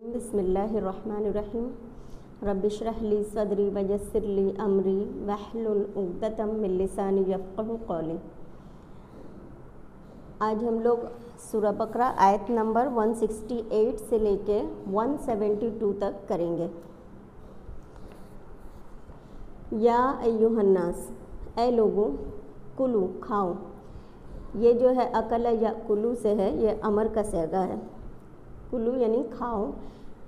بسم اللہ الرحمن الرحیم رب اشرح لی صدری ویسر لی امری واحلل عقدۃ من لسانی یفقہوا قولی۔ آج ہم لوگ سورہ بقرہ آیت نمبر 168 سے لے کے 172 تک کریں گے۔ یا ایھا الناس، اے لوگوں، کلو کھاؤ۔ یہ جو ہے اکل یا کلو سے ہے، یہ امر کا صیغہ ہے۔ کلو یعنی کھاؤ،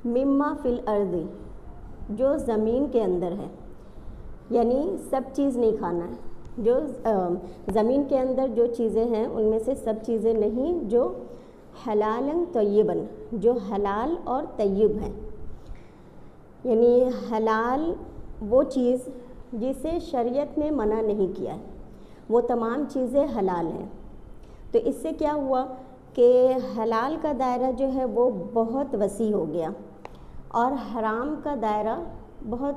مما فی الارض، جو زمین کے اندر ہے، یعنی سب چیز نہیں کھانا ہے۔ جو زمین کے اندر جو چیزیں ہیں ان میں سے سب چیزیں نہیں، جو حلالا طیبا، جو حلال اور طیب ہیں، یعنی حلال وہ چیز جسے شریعت نے منع نہیں کیا ہے، وہ تمام چیزیں حلال ہیں۔ تو اس سے کیا ہوا کہ حلال کا دائرہ جو ہے وہ بہت وسیع ہو گیا اور حرام کا دائرہ بہت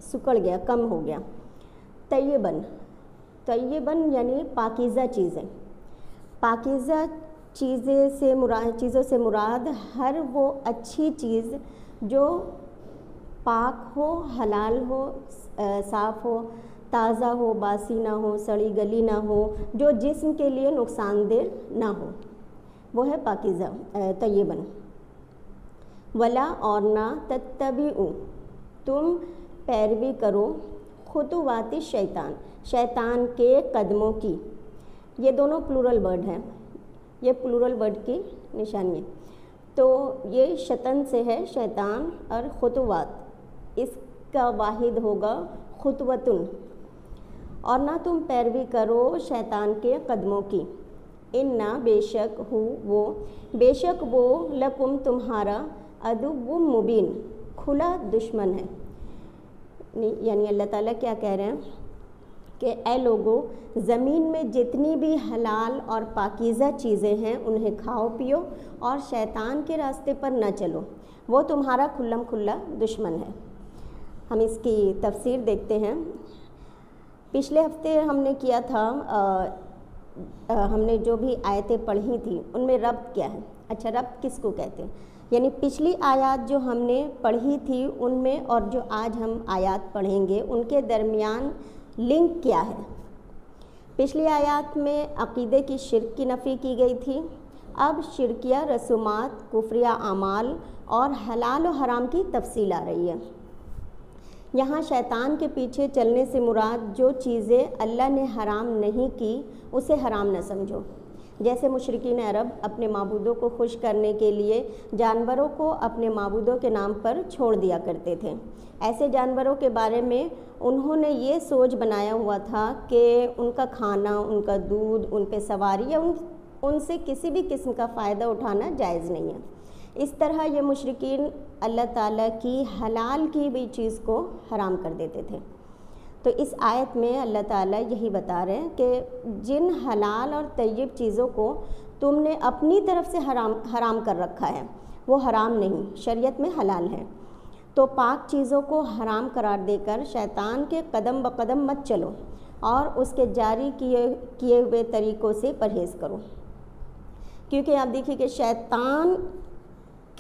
سکڑ گیا، کم ہو گیا۔ طیباً، طیباً یعنی پاکیزہ چیزیں۔ پاکیزہ چیزوں سے مراد ہر وہ اچھی چیز جو پاک ہو، حلال ہو، صاف ہو، تازہ ہو، باسی نہ ہو، سڑی گلی نہ ہو، جو جسم کے لیے نقصان دہ نہ ہو، وہ ہے پاکیزہ طیباً۔ ولا اور نہ تتبعوا، تم پیروی کرو، خطوات شیطان، شیطان کے قدموں کی۔ یہ دونوں پلورل ورڈ ہیں، یہ پلورل ورڈ کی نشانی ہے۔ تو یہ شطن سے ہے شیطان، اور خطوات اس کا واحد ہوگا خطوتن۔ اور نہ تم پیروی کرو شیطان کے قدموں کی۔ انا بے شک وہ لکم تمہارا عدو مبین، کھلا دشمن ہے۔ یعنی اللہ تعالیٰ کیا کہہ رہے ہیں کہ اے لوگو، زمین میں جتنی بھی حلال اور پاکیزہ چیزیں ہیں انہیں کھاؤ پیو، اور شیطان کے راستے پر نہ چلو، وہ تمہارا کھلم کھلا دشمن ہے۔ ہم اس کی تفسیر دیکھتے ہیں۔ پچھلے ہفتے ہم نے کیا تھا، ہم نے جو بھی آیتیں پڑھی تھیں ان میں ربط کیا ہے۔ اچھا، ربط کس کو کہتے ہیں؟ یعنی پچھلی آیات جو ہم نے پڑھی تھی ان میں اور جو آج ہم آیات پڑھیں گے ان کے درمیان لنک کیا ہے؟ پچھلی آیات میں عقیدے کی شرک کی نفی کی گئی تھی، اب شرکیہ رسومات، کفریہ اعمال اور حلال و حرام کی تفصیل آ رہی ہے۔ یہاں شیطان کے پیچھے چلنے سے مراد جو چیزیں اللہ نے حرام نہیں کی اسے حرام نہ سمجھو۔ جیسے مشرکین عرب اپنے معبودوں کو خوش کرنے کے لیے جانوروں کو اپنے معبودوں کے نام پر چھوڑ دیا کرتے تھے۔ ایسے جانوروں کے بارے میں انہوں نے یہ سوچ بنایا ہوا تھا کہ ان کا کھانا، ان کا دودھ، ان پہ سواری یا ان سے کسی بھی قسم کا فائدہ اٹھانا جائز نہیں ہے۔ اس طرح یہ مشرکین اللہ تعالیٰ کی حلال کی بھی چیز کو حرام کر دیتے تھے۔ تو اس آیت میں اللہ تعالیٰ یہی بتا رہے ہیں کہ جن حلال اور طیب چیزوں کو تم نے اپنی طرف سے حرام کر رکھا ہے وہ حرام نہیں، شریعت میں حلال ہے۔ تو پاک چیزوں کو حرام قرار دے کر شیطان کے قدم بقدم مت چلو، اور اس کے جاری کیے ہوئے طریقوں سے پرہیز کرو۔ کیونکہ آپ دیکھیے کہ شیطان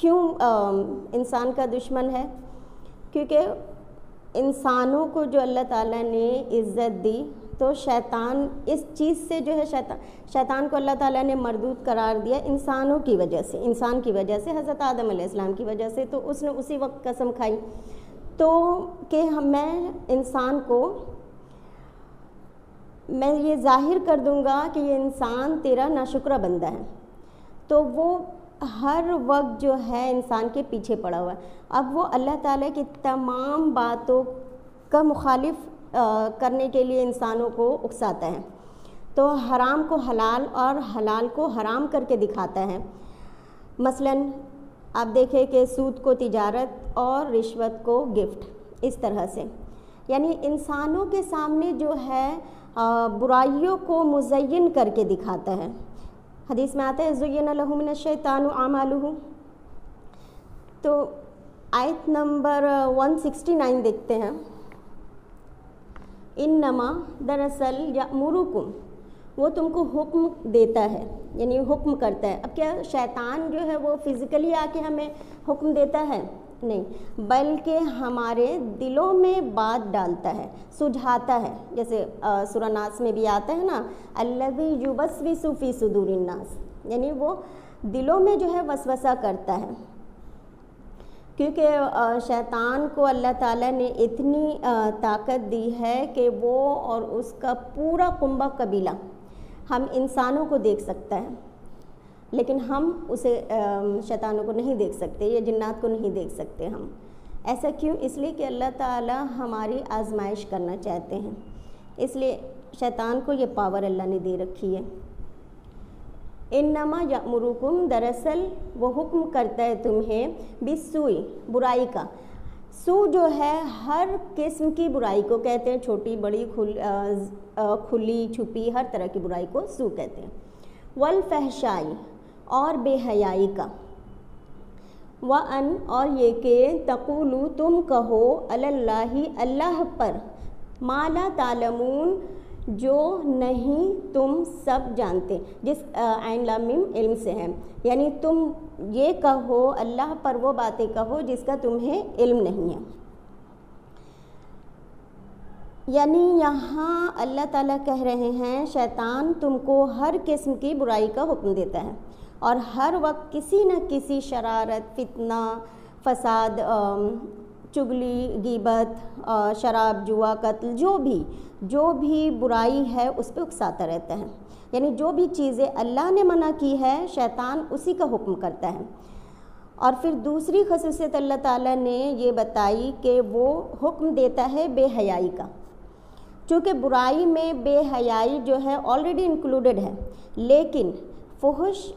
کیوں انسان کا دشمن ہے؟ کیونکہ انسانوں کو جو اللہ تعالیٰ نے عزت دی تو شیطان اس چیز سے جو ہے شیطان کو اللہ تعالیٰ نے مردود قرار دیا انسان کی وجہ سے حضرت آدم علیہ السلام کی وجہ سے۔ تو اس نے اسی وقت قسم کھائی تو کہ میں انسان کو میں یہ ظاہر کر دوں گا کہ یہ انسان تیرا ناشکرہ بندہ ہے۔ تو وہ ہر وقت جو ہے انسان کے پیچھے پڑا ہوا ہے۔ اب وہ اللہ تعالیٰ کی تمام باتوں کا مخالف کرنے کے لیے انسانوں کو اکساتا ہے، تو حرام کو حلال اور حلال کو حرام کر کے دکھاتا ہے۔ مثلاً آپ دیکھیں کہ سود کو تجارت اور رشوت کو گفٹ، اس طرح سے یعنی انسانوں کے سامنے جو ہے برائیوں کو مزین کر کے دکھاتا ہے۔ حدیث میں آتا ہے زُیِّنَ لَهُم مِّنَ الشَّیطَانُ أَعْمَالُهُم۔ تو آیت نمبر 169 دیکھتے ہیں۔ انما دراصل یأمرکم، وہ تم کو حکم دیتا ہے، یعنی حکم کرتا ہے۔ اب کیا شیطان جو ہے وہ فزیکلی آ کے ہمیں حکم دیتا ہے؟ نہیں، بلکہ ہمارے دلوں میں بات ڈالتا ہے، سجھاتا ہے۔ جیسے سورہ ناس میں بھی آتا ہے نا، الذی یوسوس فی صدور الناس، یعنی وہ دلوں میں جو ہے وسوسہ کرتا ہے۔ کیونکہ شیطان کو اللہ تعالیٰ نے اتنی طاقت دی ہے کہ وہ اور اس کا پورا کنبہ قبیلہ ہم انسانوں کو دیکھ سکتا ہے، لیکن ہم اسے شیطانوں کو نہیں دیکھ سکتے یا جنات کو نہیں دیکھ سکتے ہم۔ ایسا کیوں؟ اس لیے کہ اللہ تعالیٰ ہماری آزمائش کرنا چاہتے ہیں، اس لیے شیطان کو یہ پاور اللہ نے دے رکھی ہے۔ انما یأمرکم، دراصل وہ حکم کرتا ہے تمہیں بالسوء، برائی کا۔ سو جو ہے ہر قسم کی برائی کو کہتے ہیں، چھوٹی بڑی کھلی چھپی ہر طرح کی برائی کو سو کہتے ہیں۔ والفحشاء، اور بے حیائی کا۔ وَأَن، اور یہ کہ تقولوا، تم کہو، علی اللہ، اللہ پر، ما لا تعلمون، جو نہیں تم سب جانتے، جس عین لام میم علم سے ہے، یعنی تم یہ کہو اللہ پر وہ باتیں کہو جس کا تمہیں علم نہیں ہے۔ یعنی یہاں اللہ تعالیٰ کہہ رہے ہیں شیطان تم کو ہر قسم کی برائی کا حکم دیتا ہے، اور ہر وقت کسی نہ کسی شرارت، فتنہ، فساد، چغلی، غیبت، شراب، جوا، قتل، جو بھی برائی ہے اس پہ اکساتا رہتا ہے۔ یعنی جو بھی چیزیں اللہ نے منع کی ہے شیطان اسی کا حکم کرتا ہے۔ اور پھر دوسری خصوصیت اللہ تعالیٰ نے یہ بتائی کہ وہ حکم دیتا ہے بے حیائی کا، چونکہ برائی میں بے حیائی جو ہے آلریڈی انکلوڈڈ ہے، لیکن فحش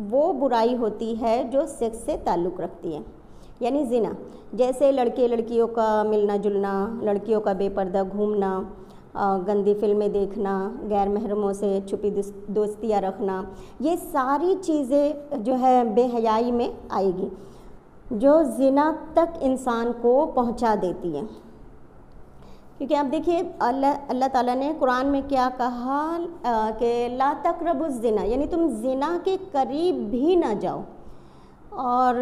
وہ برائی ہوتی ہے جو سیکس سے تعلق رکھتی ہے، یعنی زنا، جیسے لڑکے لڑکیوں کا ملنا جلنا، لڑکیوں کا بے پردہ گھومنا، گندی فلمیں دیکھنا، غیر محرموں سے چھپی دوستیاں رکھنا، یہ ساری چیزیں جو ہے بے حیائی میں آئے گی، جو زنا تک انسان کو پہنچا دیتی ہے۔ کیونکہ آپ دیکھیے اللہ تعالیٰ نے قرآن میں کیا کہا کہ لا تقربوا الزنا، یعنی تم زنا کے قریب بھی نہ جاؤ۔ اور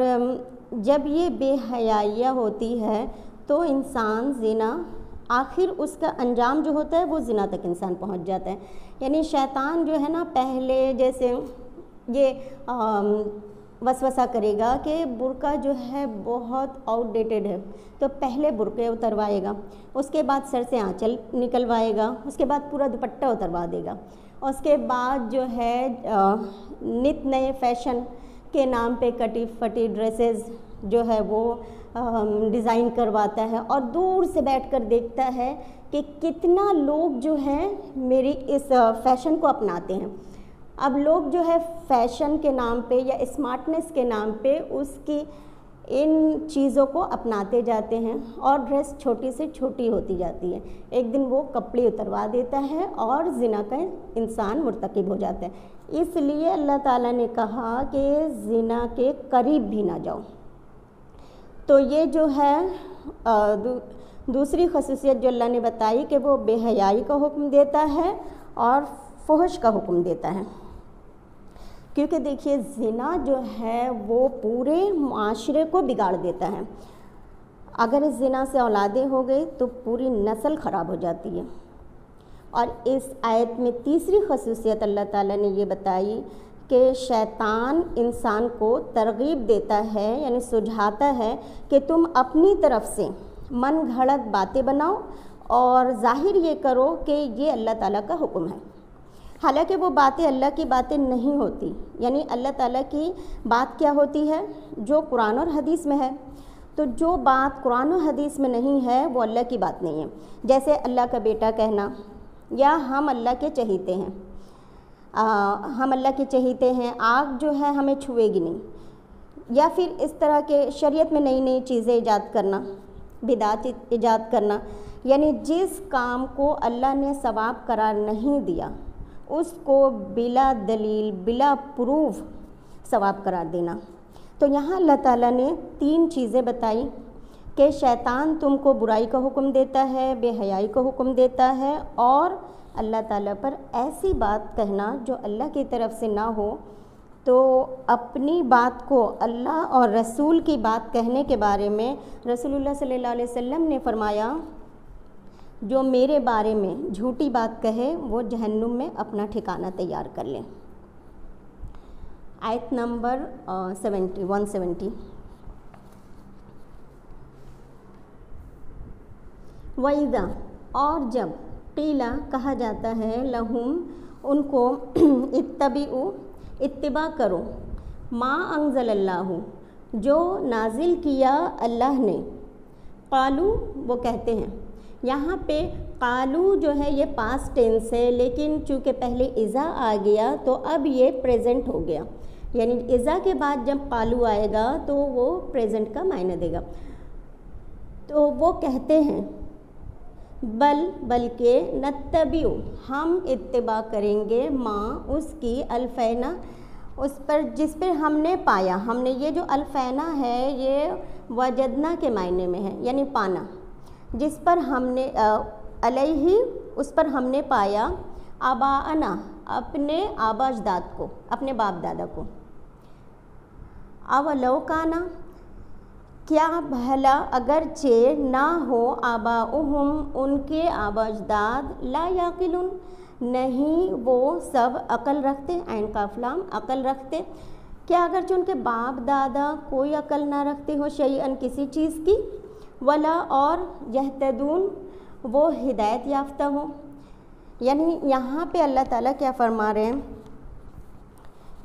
جب یہ بے حیائیاں ہوتی ہے تو انسان زنا، آخر اس کا انجام جو ہوتا ہے وہ زنا تک انسان پہنچ جاتا ہے۔ یعنی شیطان جو ہے نا پہلے جیسے یہ وسوسہ کرے گا کہ برقع جو ہے بہت آؤٹ ڈیٹڈ ہے، تو پہلے برقعے اتروائے گا، اس کے بعد سر سے آنچل نکلوائے گا، اس کے بعد پورا دوپٹہ اتروا دے گا، اس کے بعد جو ہے نت نئے فیشن کے نام پہ کٹی پھٹی ڈریسز جو ہے وہ ڈیزائن کرواتا ہے، اور دور سے بیٹھ کر دیکھتا ہے کہ کتنا لوگ جو ہیں میری اس فیشن کو اپناتے ہیں۔ اب لوگ جو ہے فیشن کے نام پہ یا اسمارٹنس کے نام پہ اس کی ان چیزوں کو اپناتے جاتے ہیں، اور ڈریس چھوٹی سے چھوٹی ہوتی جاتی ہے، ایک دن وہ کپڑے اتروا دیتا ہے اور زنا کا انسان مرتکب ہو جاتا ہے۔ اس لیے اللہ تعالیٰ نے کہا کہ زنا کے قریب بھی نہ جاؤ۔ تو یہ جو ہے دوسری خصوصیت جو اللہ نے بتائی کہ وہ بے حیائی کا حکم دیتا ہے اور فحش کا حکم دیتا ہے۔ کیونکہ دیکھیے زنا جو ہے وہ پورے معاشرے کو بگاڑ دیتا ہے، اگر اس زنا سے اولادیں ہو گئی تو پوری نسل خراب ہو جاتی ہے۔ اور اس آیت میں تیسری خصوصیت اللہ تعالیٰ نے یہ بتائی کہ شیطان انسان کو ترغیب دیتا ہے، یعنی سجھاتا ہے کہ تم اپنی طرف سے من گھڑت باتیں بناؤ اور ظاہر یہ کرو کہ یہ اللہ تعالیٰ کا حکم ہے، حالانکہ وہ باتیں اللہ کی باتیں نہیں ہوتی۔ یعنی اللہ تعالیٰ کی بات کیا ہوتی ہے؟ جو قرآن اور حدیث میں ہے۔ تو جو بات قرآن و حدیث میں نہیں ہے وہ اللہ کی بات نہیں ہے۔ جیسے اللہ کا بیٹا کہنا، یا ہم اللہ کے چہیتے ہیں، ہم اللہ کے چہیتے ہیں، آگ جو ہے ہمیں چھوئے گی نہیں، یا پھر اس طرح کے شریعت میں نئی نئی چیزیں ایجاد کرنا، بدعت ایجاد کرنا، یعنی جس کام کو اللہ نے ثواب قرار نہیں دیا اس کو بلا دلیل بلا پروف ثواب قرار دینا۔ تو یہاں اللہ تعالیٰ نے 3 چیزیں بتائی کہ شیطان تم کو برائی کا حکم دیتا ہے، بے حیائی کا حکم دیتا ہے، اور اللہ تعالیٰ پر ایسی بات کہنا جو اللہ کی طرف سے نہ ہو، تو اپنی بات کو اللہ اور رسول کی بات کہنے کے بارے میں رسول اللہ صلی اللہ علیہ وسلم نے فرمایا جو میرے بارے میں جھوٹی بات کہے وہ جہنم میں اپنا ٹھکانہ تیار کر لیں۔ آیت نمبر 170۔ وَإِذَا، اور جب قیلا کہا جاتا ہے لہم ان کو اتبعوا اتباع کرو ما انزل اللہ جو نازل کیا اللہ نے، قالو وہ کہتے ہیں، یہاں پہ قالو جو ہے یہ پاسٹ ٹینس ہے، لیکن چونکہ پہلے اذا آ گیا تو اب یہ پریزنٹ ہو گیا، یعنی اذا کے بعد جب قالو آئے گا تو وہ پریزنٹ کا معنی دے گا۔ تو وہ کہتے ہیں بلکہ نتبع ہم اتباع کریں گے ماں اس کی الفینا اس پر جس پر ہم نے پایا، ہم نے یہ جو الفینا ہے یہ وجدنا کے معنی میں ہے، یعنی پانا، جس پر ہم نے علیہ اس پر ہم نے پایا آباءنا اپنے آبا اجداد کو، اپنے باپ دادا کو، اولو کانا کیا بھلا اگرچہ نہ ہو آباؤہم ان کے آبا اجداد لا یعقلون نہیں وہ سب عقل رکھتے، عین قاف لام عقل رکھتے، کیا اگرچہ ان کے باپ دادا کوئی عقل نہ رکھتے ہو شیئن کسی چیز کی، ولا اور یہتدون وہ ہدایت یافتہ ہو۔ یعنی یہاں پہ اللہ تعالیٰ کیا فرما رہے ہیں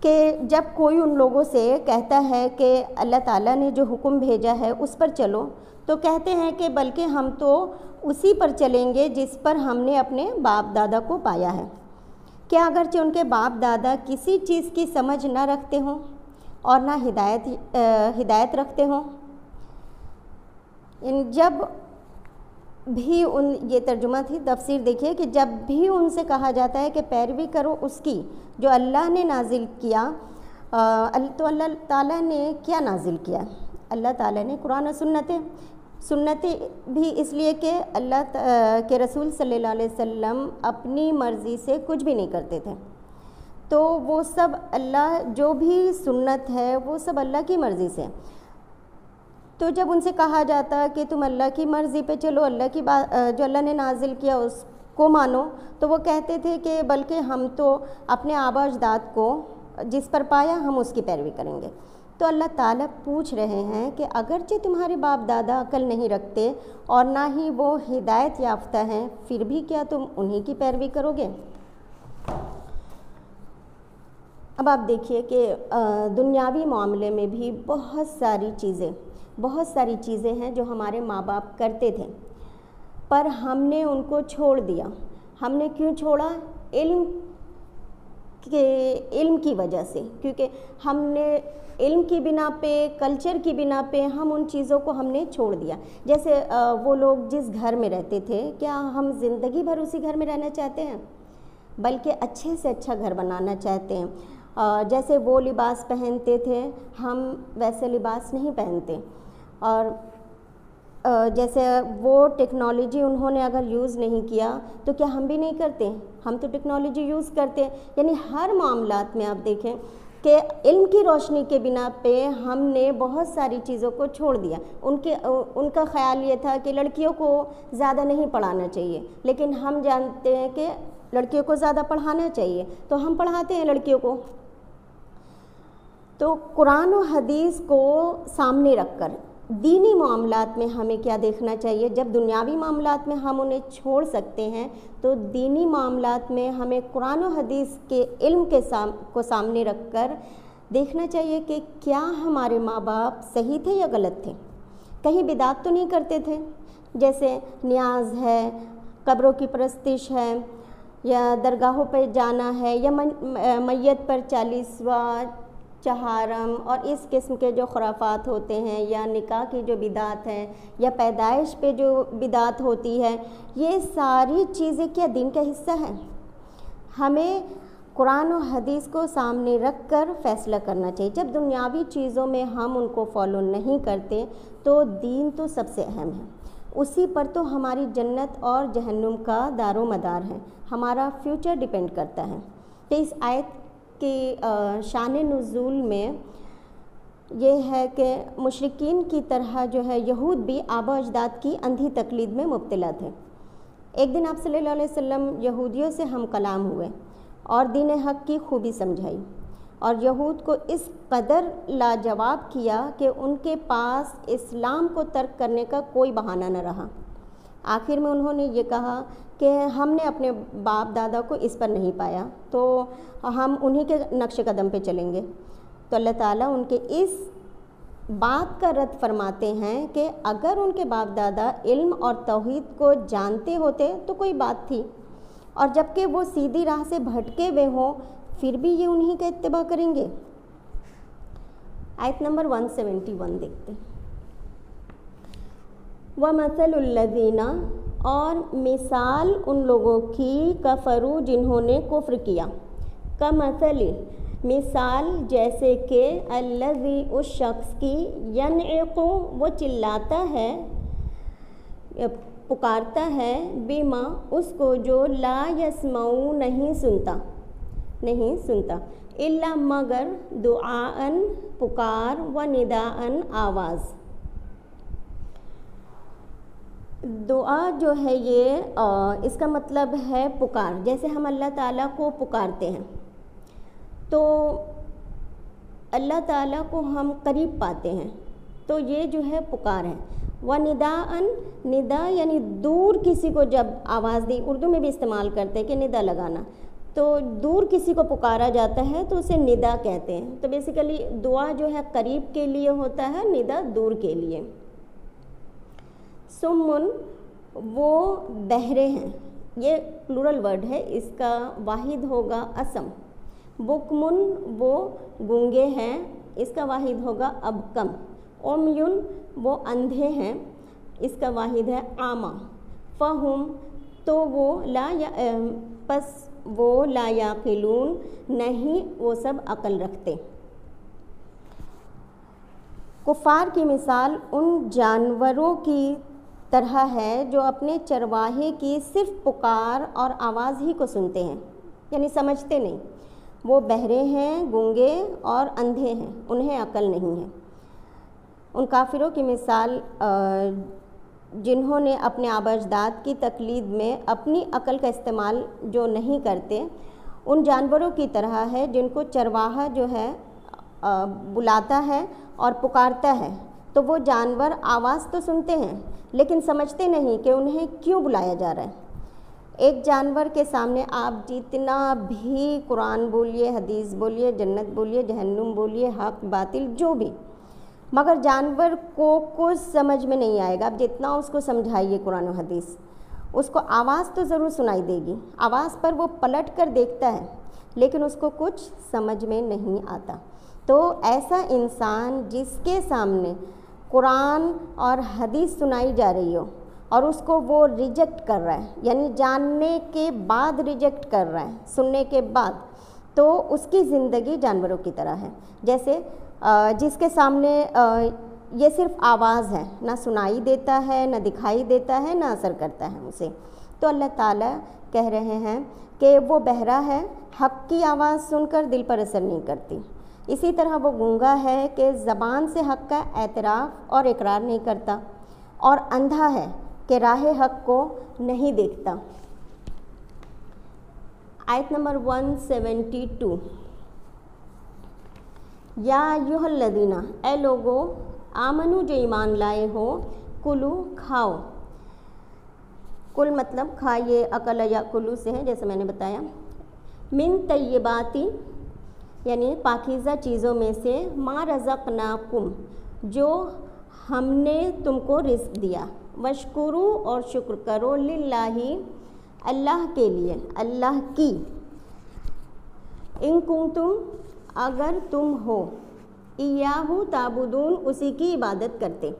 کہ جب کوئی ان لوگوں سے کہتا ہے کہ اللہ تعالیٰ نے جو حکم بھیجا ہے اس پر چلو، تو کہتے ہیں کہ بلکہ ہم تو اسی پر چلیں گے جس پر ہم نے اپنے باپ دادا کو پایا ہے، کیا اگرچہ ان کے باپ دادا کسی چیز کی سمجھ نہ رکھتے ہوں اور نہ ہدایت رکھتے ہوں۔ جب بھی یہ ترجمہ تھی، تفسیر دیکھیے کہ جب بھی ان سے کہا جاتا ہے کہ پیروی کرو اس کی جو اللہ نے نازل کیا، تو اللہ تعالیٰ نے کیا نازل کیا؟ اللہ تعالیٰ نے قرآن و سنتیں بھی اس لیے کہ اللہ کے رسول صلی اللہ علیہ وسلم اپنی مرضی سے کچھ بھی نہیں کرتے تھے، تو وہ سب اللہ جو بھی سنت ہے وہ سب اللہ کی مرضی سے۔ تو جب ان سے کہا جاتا کہ تم اللہ کی مرضی پہ چلو، اللہ کی بات جو اللہ نے نازل کیا اس کو مانو، تو وہ کہتے تھے کہ بلکہ ہم تو اپنے آبا اجداد کو جس پر پایا ہم اس کی پیروی کریں گے۔ تو اللہ تعالیٰ پوچھ رہے ہیں کہ اگرچہ تمہارے باپ دادا عقل نہیں رکھتے اور نہ ہی وہ ہدایت یافتہ ہیں، پھر بھی کیا تم انہی کی پیروی کرو گے؟ اب آپ دیکھیے کہ دنیاوی معاملے میں بھی بہت ساری چیزیں ہیں جو ہمارے ماں باپ کرتے تھے، پر ہم نے ان کو چھوڑ دیا۔ ہم نے کیوں چھوڑا؟ علم کی وجہ سے، کیونکہ ہم نے علم کی بنا پہ، کلچر کی بنا پہ ہم ان چیزوں کو ہم نے چھوڑ دیا۔ جیسے وہ لوگ جس گھر میں رہتے تھے، کیا ہم زندگی بھر اسی گھر میں رہنا چاہتے ہیں؟ بلکہ اچھے سے اچھا گھر بنانا چاہتے ہیں۔ جیسے وہ لباس پہنتے تھے ہم ویسے لباس نہیں پہنتے، اور جیسے وہ ٹیکنالوجی انہوں نے اگر یوز نہیں کیا تو کیا ہم بھی نہیں کرتے؟ ہم تو ٹیکنالوجی یوز کرتے ہیں۔ یعنی ہر معاملات میں آپ دیکھیں کہ علم کی روشنی کے بنا پہ ہم نے بہت ساری چیزوں کو چھوڑ دیا۔ ان کا خیال یہ تھا کہ لڑکیوں کو زیادہ نہیں پڑھانا چاہیے، لیکن ہم جانتے ہیں کہ لڑکیوں کو زیادہ پڑھانا چاہیے، تو ہم پڑھاتے ہیں لڑکیوں کو۔ تو قرآن و حدیث کو سامنے رکھ کر دینی معاملات میں ہمیں کیا دیکھنا چاہیے؟ جب دنیاوی معاملات میں ہم انہیں چھوڑ سکتے ہیں تو دینی معاملات میں ہمیں قرآن و حدیث کے علم کو سامنے رکھ کر دیکھنا چاہیے کہ کیا ہمارے ماں باپ صحیح تھے یا غلط تھے، کہیں بدعت تو نہیں کرتے تھے، جیسے نیاز ہے، قبروں کی پرستش ہے، یا درگاہوں پہ جانا ہے، یا میت پر 40واں چہارم اور اس قسم کے جو خرافات ہوتے ہیں، یا نکاح کی جو بدعت ہے، یا پیدائش پہ جو بدعت ہوتی ہے، یہ ساری چیزیں کیا دین کا حصہ ہے؟ ہمیں قرآن و حدیث کو سامنے رکھ کر فیصلہ کرنا چاہیے۔ جب دنیاوی چیزوں میں ہم ان کو فالو نہیں کرتے تو دین تو سب سے اہم ہے، اسی پر تو ہماری جنت اور جہنم کا دار و مدار ہے، ہمارا فیوچر ڈیپینڈ کرتا ہے۔ تو اس آیت کی شان نزول میں یہ ہے کہ مشرکین کی طرح جو ہے یہود بھی آبا و اجداد کی اندھی تقلید میں مبتلا تھے۔ ایک دن آپ صلی اللہ علیہ وسلم یہودیوں سے ہم کلام ہوئے اور دین حق کی خوبی سمجھائی، اور یہود کو اس قدر لاجواب کیا کہ ان کے پاس اسلام کو ترک کرنے کا کوئی بہانہ نہ رہا۔ آخر میں انہوں نے یہ کہا کہ ہم نے اپنے باپ دادا کو اس پر نہیں پایا، تو ہم انہی کے نقش قدم پہ چلیں گے۔ تو اللہ تعالیٰ ان کے اس بات کا رد فرماتے ہیں کہ اگر ان کے باپ دادا علم اور توحید کو جانتے ہوتے تو کوئی بات تھی، اور جب کہ وہ سیدھی راہ سے بھٹکے ہوئے ہوں پھر بھی یہ انہی کا اتباع کریں گے۔ آیت نمبر 171 دیکھتے ہیں۔ وَمَثَلُ الَّذِينَ، اور مثال ان لوگوں کی کفروا جنہوں نے کفر کیا، کمثل، مثال جیسے کہ الذی، اس شخص کی، ینعق، وہ چلاتا ہے، پکارتا ہے، بما، اس کو جو لا یسمع، نہیں سنتا، الا، مگر، دعاءً، پکار، و نداءً، آواز۔ دعا جو ہے یہ اس کا مطلب ہے پکار، جیسے ہم اللہ تعالیٰ کو پکارتے ہیں تو اللہ تعالیٰ کو ہم قریب پاتے ہیں، تو یہ جو ہے پکار ہے۔ ونداءً، ندا یعنی دور کسی کو جب آواز دی، اردو میں بھی استعمال کرتے ہیں کہ ندا لگانا، تو دور کسی کو پکارا جاتا ہے تو اسے ندا کہتے ہیں۔ تو بیسیکلی دعا جو ہے قریب کے لیے ہوتا ہے، ندا دور کے لیے۔ سمن، وہ بہرے ہیں، یہ پلورل ورڈ ہے، اس کا واحد ہوگا اسم۔ بکمن، وہ گونگے ہیں، اس کا واحد ہوگا ابکم۔ عمیٌ، وہ اندھے ہیں، اس کا واحد ہے عامہ۔ فہم، تو وہ پس وہ لا یعقلون، نہیں وہ سب عقل رکھتے۔ کفار کی مثال ان جانوروں کی طرح ہے جو اپنے چرواہے کی صرف پکار اور آواز ہی کو سنتے ہیں، یعنی سمجھتے نہیں۔ وہ بہرے ہیں، گونگے اور اندھے ہیں، انہیں عقل نہیں ہے۔ ان کافروں کی مثال جنہوں نے اپنے آبا اجداد کی تقلید میں اپنی عقل کا استعمال جو نہیں کرتے، ان جانوروں کی طرح ہے جن کو چرواہا جو ہے بلاتا ہے اور پکارتا ہے، تو وہ جانور آواز تو سنتے ہیں لیکن سمجھتے نہیں کہ انہیں کیوں بلایا جا رہا ہے۔ ایک جانور کے سامنے آپ جتنا بھی قرآن بولیے، حدیث بولیے، جنت بولیے، جہنم بولیے، حق باطل جو بھی، مگر جانور کو کچھ سمجھ میں نہیں آئے گا۔ آپ جتنا اس کو سمجھائیے قرآن و حدیث، اس کو آواز تو ضرور سنائی دے گی، آواز پر وہ پلٹ کر دیکھتا ہے لیکن اس کو کچھ سمجھ میں نہیں آتا۔ تو ایسا انسان جس کے سامنے قرآن اور حدیث سنائی جا رہی ہو اور اس کو وہ ریجیکٹ کر رہا ہے، یعنی جاننے کے بعد ریجیکٹ کر رہا ہے، سننے کے بعد، تو اس کی زندگی جانوروں کی طرح ہے۔ جیسے جس کے سامنے یہ صرف آواز ہے، نہ سنائی دیتا ہے، نہ دکھائی دیتا ہے، نہ اثر کرتا ہے اسے، تو اللہ تعالیٰ کہہ رہے ہیں کہ وہ بہرا ہے، حق کی آواز سن کر دل پر اثر نہیں کرتی۔ اسی طرح وہ گونگا ہے کہ زبان سے حق کا اعتراف اور اقرار نہیں کرتا، اور اندھا ہے کہ راہ حق کو نہیں دیکھتا۔ آیت نمبر 172۔ یا ایھا الذین، اے لوگو، آمنو جو ایمان لائے ہو، کلو، کھاؤ۔ کل مطلب کھائیے، اکل یا کلو سے ہے جیسے میں نے بتایا۔ من طیباتی، یعنی پاکیزہ چیزوں میں سے، ما رزقناکم، جو ہم نے تم کو رزق دیا، وشکرو، اور شکر کرو، للہ، اللہ کے لیے، اللہ کی، ان کنتم، اگر تم ہو، ایاہ تعبدون، اسی کی عبادت کرتے۔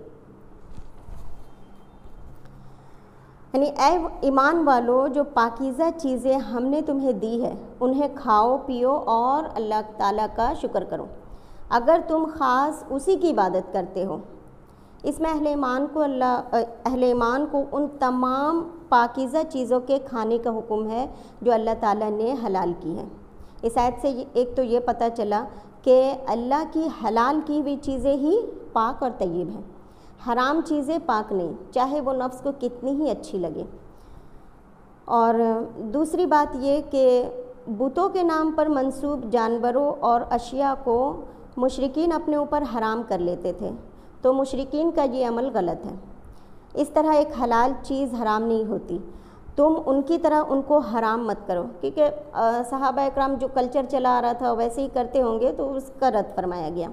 یعنی اے ایمان والو، جو پاکیزہ چیزیں ہم نے تمہیں دی ہے انہیں کھاؤ پیو اور اللہ تعالیٰ کا شکر کرو، اگر تم خاص اسی کی عبادت کرتے ہو۔ اس میں اہل ایمان کو ان تمام پاکیزہ چیزوں کے کھانے کا حکم ہے جو اللہ تعالیٰ نے حلال کی ہیں۔ اس آیت سے ایک تو یہ پتہ چلا کہ اللہ کی حلال کی ہوئی چیزیں ہی پاک اور طیب ہیں، حرام چیزیں پاک نہیں، چاہے وہ نفس کو کتنی ہی اچھی لگے۔ اور دوسری بات یہ کہ بتوں کے نام پر منسوب جانوروں اور اشیاء کو مشرکین اپنے اوپر حرام کر لیتے تھے، تو مشرکین کا یہ عمل غلط ہے۔ اس طرح ایک حلال چیز حرام نہیں ہوتی، تم ان کی طرح ان کو حرام مت کرو، کیونکہ صحابہ اکرام جو کلچر چلا آ رہا تھا ویسے ہی کرتے ہوں گے، تو اس کا رد فرمایا گیا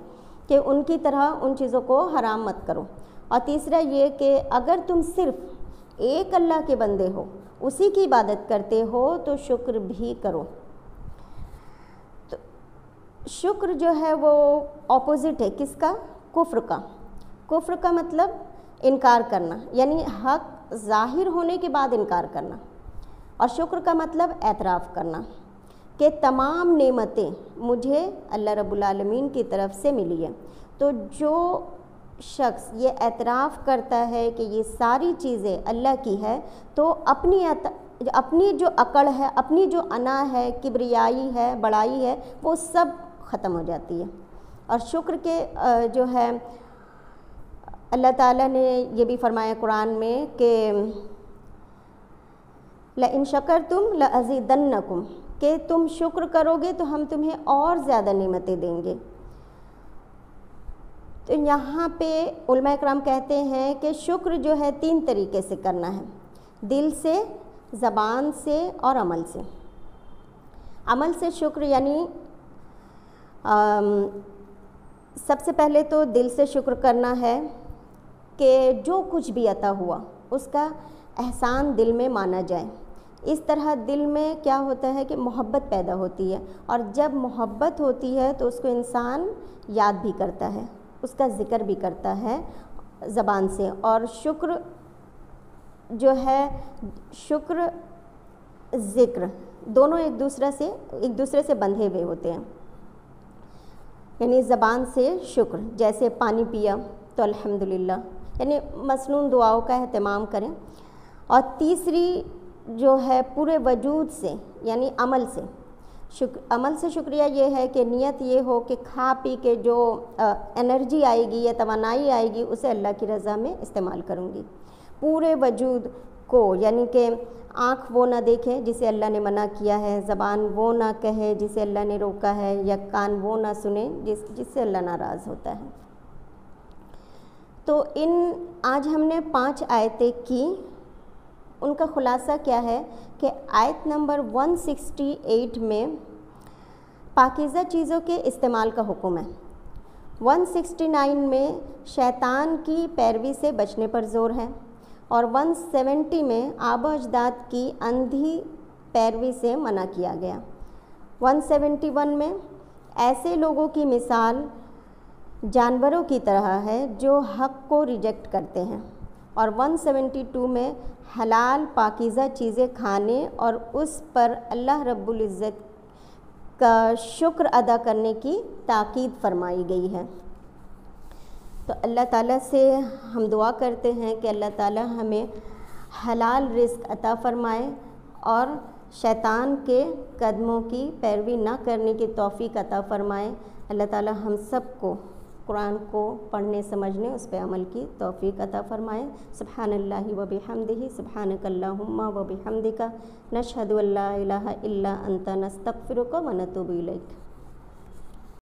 کہ ان کی طرح ان چیزوں کو حرام مت کرو۔ اور تیسرا یہ کہ اگر تم صرف ایک اللہ کے بندے ہو، اسی کی عبادت کرتے ہو، تو شکر بھی کرو۔ تو شکر جو ہے وہ اپوزٹ ہے کس کا؟ کفر کا۔ کفر کا مطلب انکار کرنا، یعنی حق ظاہر ہونے کے بعد انکار کرنا، اور شکر کا مطلب اعتراف کرنا کہ تمام نعمتیں مجھے اللہ رب العالمین کی طرف سے ملی ہیں۔ تو جو شخص یہ اعتراف کرتا ہے کہ یہ ساری چیزیں اللہ کی ہے، تو اپنی جو عقل ہے، اپنی جو انا ہے، کبریائی ہے، بڑائی ہے، وہ سب ختم ہو جاتی ہے۔ اور شکر کے جو ہے اللہ تعالیٰ نے یہ بھی فرمایا قرآن میں کہ لَإِن شَكَرْتُمْ لَأَزِيدَنَّكُمْ، کہ تم شکر کرو گے تو ہم تمہیں اور زیادہ نعمتیں دیں گے۔ تو یہاں پہ علماء کرام کہتے ہیں کہ شکر جو ہے 3 طریقے سے کرنا ہے، دل سے، زبان سے اور عمل سے۔ عمل سے شکر یعنی سب سے پہلے تو دل سے شکر کرنا ہے کہ جو کچھ بھی عطا ہوا اس کا احسان دل میں مانا جائے۔ اس طرح دل میں کیا ہوتا ہے کہ محبت پیدا ہوتی ہے، اور جب محبت ہوتی ہے تو اس کو انسان یاد بھی کرتا ہے، اس کا ذکر بھی کرتا ہے زبان سے۔ اور شکر جو ہے، شکر ذکر دونوں ایک دوسرے سے بندھے ہوئے ہوتے ہیں، یعنی زبان سے شکر، جیسے پانی پیا تو الحمدللہ، یعنی مسنون دعاؤں کا اہتمام کریں۔ اور تیسری جو ہے پورے وجود سے، یعنی عمل سے عمل سے شکریہ یہ ہے کہ نیت یہ ہو کہ کھا پی کے جو انرجی آئے گی یا توانائی آئے گی اسے اللہ کی رضا میں استعمال کروں گی پورے وجود کو، یعنی کہ آنکھ وہ نہ دیکھے جسے اللہ نے منع کیا ہے، زبان وہ نہ کہے جسے اللہ نے روکا ہے، یا کان وہ نہ سنے جس سے اللہ ناراض ہوتا ہے۔ تو آج ہم نے 5 آیتیں کی، ان کا خلاصہ کیا ہے کہ آیت نمبر 168 میں پاکیزہ چیزوں کے استعمال کا حکم ہے، 169 میں شیطان کی پیروی سے بچنے پر زور ہے، اور 170 میں آبا و اجداد کی اندھی پیروی سے منع کیا گیا۔ 171 میں ایسے لوگوں کی مثال جانوروں کی طرح ہے جو حق کو ریجیکٹ کرتے ہیں، اور 172 میں حلال پاکیزہ چیزیں کھانے اور اس پر اللہ رب العزت کا شکر ادا کرنے کی تاکید فرمائی گئی ہے۔ تو اللہ تعالیٰ سے ہم دعا کرتے ہیں کہ اللہ تعالیٰ ہمیں حلال رزق عطا فرمائے اور شیطان کے قدموں کی پیروی نہ کرنے کی توفیق عطا فرمائے۔ اللہ تعالیٰ ہم سب کو قرآن کو پڑھنے سمجھنے اس پہ عمل کی توفیق عطا فرمائے۔ سبحان اللہ و بحمدہ، سبحانک اللہم و بحمدک، نشہد ان لا الہ الا انت، نستغفرک و نتوب الیک۔